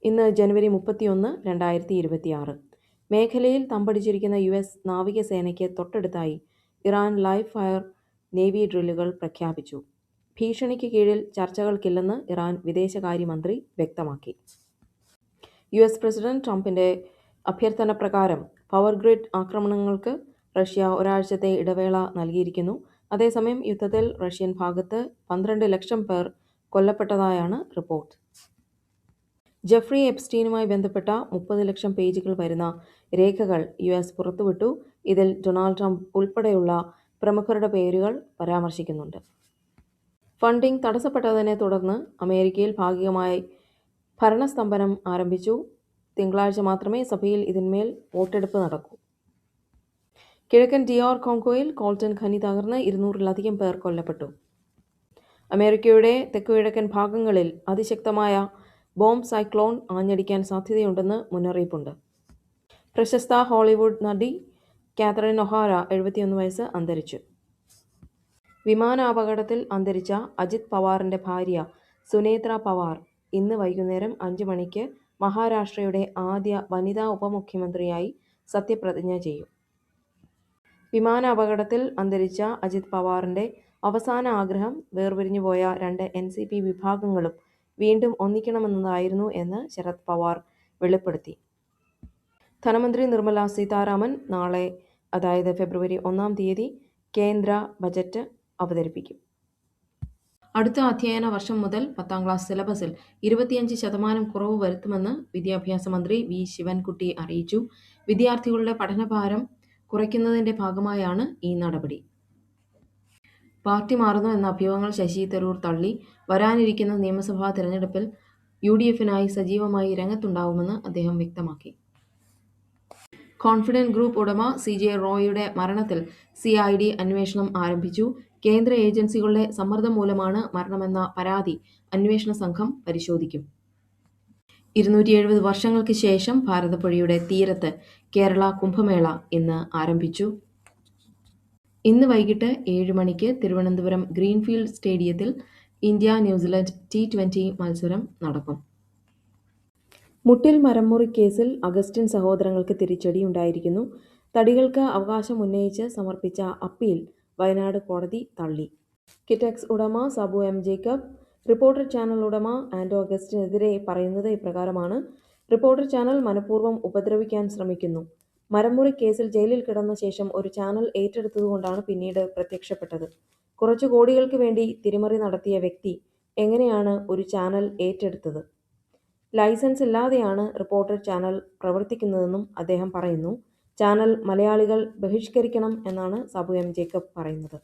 ഇന്ന് ജനുവരി 31, 2026. മേഖലയിൽ തമ്പടിച്ചിരിക്കുന്ന US നാവികസേനയ്ക്ക് തൊട്ടടുത്തായി ഇറാൻ ലൈവ് ഫയർ നേവി ഡ്രില്ലുകൾ പ്രഖ്യാപിച്ചു. ഭീഷണിക്ക് കീഴിൽ ചർച്ചകൾക്കില്ലെന്ന് ഇറാൻ വിദേശകാര്യമന്ത്രി വ്യക്തമാക്കി. US പ്രസിഡന്റ് ട്രംപിന്റെ അഭ്യർത്ഥനപ്രകാരം പവർ ഗ്രിഡ് ആക്രമണങ്ങൾക്ക് റഷ്യ ഒരാഴ്ചത്തെ ഇടവേള നൽകിയിരിക്കുന്നു. അതേസമയം യുദ്ധത്തിൽ റഷ്യൻ ഭാഗത്ത് 12 ലക്ഷം പേർ കൊല്ലപ്പെട്ടതായാണ് റിപ്പോർട്ട്. ജെഫ്രി എപ്സ്റ്റീനുമായി ബന്ധപ്പെട്ട 30 ലക്ഷം പേജുകൾ വരുന്ന രേഖകൾ US പുറത്തുവിട്ടു. ഇതിൽ ഡൊണാൾഡ് ട്രംപ് ഉൾപ്പെടെയുള്ള പ്രമുഖരുടെ പേരുകൾ പരാമർശിക്കുന്നുണ്ട്. ഫണ്ടിംഗ് തടസ്സപ്പെട്ടതിനെ തുടർന്ന് അമേരിക്കയിൽ ഭാഗികമായി ഭരണസ്തംഭനം ആരംഭിച്ചു. തിങ്കളാഴ്ച മാത്രമേ സഭയിൽ ഇതിന്മേൽ വോട്ടെടുപ്പ് നടക്കൂ. കിഴക്കൻ DR കോങ്കോയിൽ കോൾട്ടൺ ഖനി തകർന്ന് 200-ലധികം പേർ കൊല്ലപ്പെട്ടു. അമേരിക്കയുടെ തെക്കുകിഴക്കൻ ഭാഗങ്ങളിൽ അതിശക്തമായ ബോംബ് സൈക്ലോൺ ആഞ്ഞടിക്കാൻ സാധ്യതയുണ്ടെന്ന് മുന്നറിയിപ്പുണ്ട്. പ്രശസ്ത ഹോളിവുഡ് നടി കാതറിൻ ഒഹാര 71 വയസ്സ് അന്തരിച്ചു. വിമാനാപകടത്തിൽ അന്തരിച്ച അജിത് പവാറിന്റെ ഭാര്യ സുനേത്ര പവാർ ഇന്ന് വൈകുന്നേരം 5 മണിക്ക് മഹാരാഷ്ട്രയുടെ ആദ്യ വനിതാ ഉപമുഖ്യമന്ത്രിയായി സത്യപ്രതിജ്ഞ ചെയ്യും. വിമാനാപകടത്തിൽ അന്തരിച്ച അജിത് പവാറിന്റെ അവസാന ആഗ്രഹം വേർപിരിഞ്ഞുപോയ 2 NCP വിഭാഗങ്ങളും വീണ്ടും ഒന്നിക്കണമെന്നതായിരുന്നു എന്ന് ശരത് പവാർ വെളിപ്പെടുത്തി. ധനമന്ത്രി നിർമ്മല സീതാരാമൻ നാളെ, അതായത് ഫെബ്രുവരി 1-ാം തീയതി കേന്ദ്ര ബജറ്റ് അവതരിപ്പിക്കും. അടുത്ത അധ്യയന വർഷം മുതൽ 10ാം ക്ലാസ് സിലബസിൽ 25% കുറവ് വരുത്തുമെന്ന് വിദ്യാഭ്യാസ മന്ത്രി വി ശിവൻകുട്ടി അറിയിച്ചു. വിദ്യാർത്ഥികളുടെ പഠനഭാരം കുറയ്ക്കുന്നതിന്റെ ഭാഗമായാണ് ഈ നടപടി. പാർട്ടി മാറുന്നു എന്ന അഭ്യൂഹങ്ങൾ ശശി തരൂർ തള്ളി. വരാനിരിക്കുന്ന നിയമസഭാ തെരഞ്ഞെടുപ്പിൽ UDF-നായി സജീവമായി രംഗത്തുണ്ടാവുമെന്ന് അദ്ദേഹം വ്യക്തമാക്കി. കോൺഫിഡന്റ് ഗ്രൂപ്പ് ഉടമ CJ റോയിയുടെ മരണത്തിൽ CID അന്വേഷണം ആരംഭിച്ചു. കേന്ദ്ര ഏജൻസികളുടെ സമ്മർദ്ദം മൂലമാണ് മരണമെന്ന പരാതി അന്വേഷണ സംഘം പരിശോധിക്കും. 270 വർഷങ്ങൾക്ക് ശേഷം ഭാരതപ്പുഴയുടെ തീരത്ത് കേരള കുംഭമേള ഇന്ന് ആരംഭിച്ചു. ഇന്ന് വൈകിട്ട് 7 മണിക്ക് തിരുവനന്തപുരം ഗ്രീൻഫീൽഡ് സ്റ്റേഡിയത്തിൽ ഇന്ത്യ-ന്യൂസിലൻഡ് T20 മത്സരം നടക്കും. മുട്ടിൽ മരംമുറി കേസിൽ അഗസ്റ്റിൻ സഹോദരങ്ങൾക്ക് തിരിച്ചടിയുണ്ടായിരിക്കുന്നു. തടികൾക്ക് അവകാശം ഉന്നയിച്ച് സമർപ്പിച്ച അപ്പീൽ വയനാട് കോടതി തള്ളി. കിറ്റക്സ് ഉടമ Sabu M. Jacob reporter channel ഉടമ ആന്റോ അഗസ്റ്റിനെതിരെ പറയുന്നത് ഇപ്രകാരമാണ്. റിപ്പോർട്ടർ ചാനൽ മനഃപൂർവ്വം ഉപദ്രവിക്കാൻ ശ്രമിക്കുന്നു. മരംമുറി കേസിൽ ജയിലിൽ കിടന്ന ശേഷം ഒരു ചാനൽ ഏറ്റെടുത്തതുകൊണ്ടാണ് പിന്നീട് പ്രത്യക്ഷപ്പെട്ടത്. കുറച്ചു കോടികൾക്ക് വേണ്ടി തിരിമറി നടത്തിയ വ്യക്തി എങ്ങനെയാണ് ഒരു ചാനൽ ഏറ്റെടുത്തത്? ലൈസൻസ് ഇല്ലാതെയാണ് റിപ്പോർട്ടർ ചാനൽ പ്രവർത്തിക്കുന്നതെന്നും അദ്ദേഹം പറയുന്നു. ചാനൽ മലയാളികൾ ബഹിഷ്കരിക്കണം എന്നാണ് സാബു M. ജേക്കബ് പറയുന്നത്.